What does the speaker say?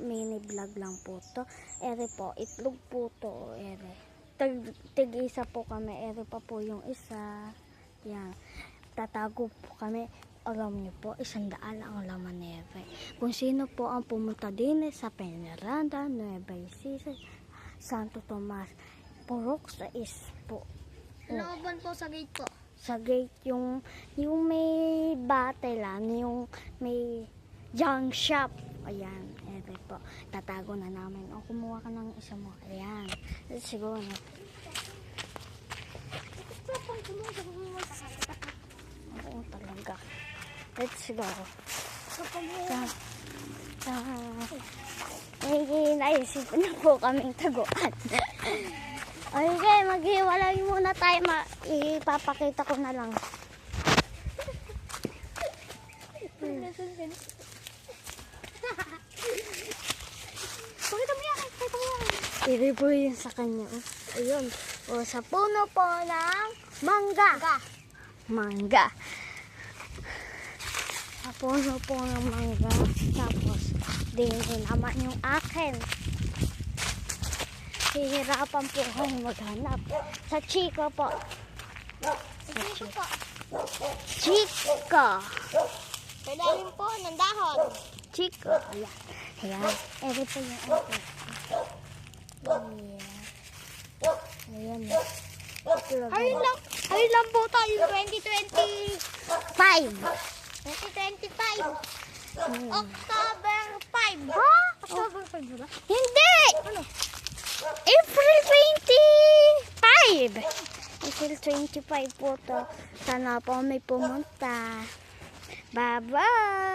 mini vlog lang po to. Ere po, itlog po to. Ere. Tig-isa po kami. Ere pa po yung isa. Yan. Tatago po kami. Alam niyo po, 100 ang laman nere. Kung sino po ang pumunta din sa Peñaranda, Nueva Ecija, Santo Tomas, Purok sa po. Looban po sa gate po. Sa gate, yung may batelan, yung may junk shop. Ayan, ere po. Tatago na namin. O, kumuha ka ng isa mo. Ayan. Siguro. Oo, talaga. Let's go. May naisipan na po kaming taguan. Okay, maghiwalay muna tayo. Ipapakita ko na lang. Pakita mo yan. Iri po yun sa kanya. Ayun. O, sa puno po ng mangga. Mangga. Sa puno po ng mangga. Tapos, din naman yung akin. Hihirapan po akong maghanap. Sa Chico po. Ito po. Chico. Pwede po ng dahon. Chico. Ayan. Ayan. Eri po yung akin. Ayan. Ayan. Ayun lang po tayo. 2025. 2025. October 5. Ha? October 5 ba? Hindi! Ano? April 25! April 25 po to. Sana po may pumunta. Bye-bye!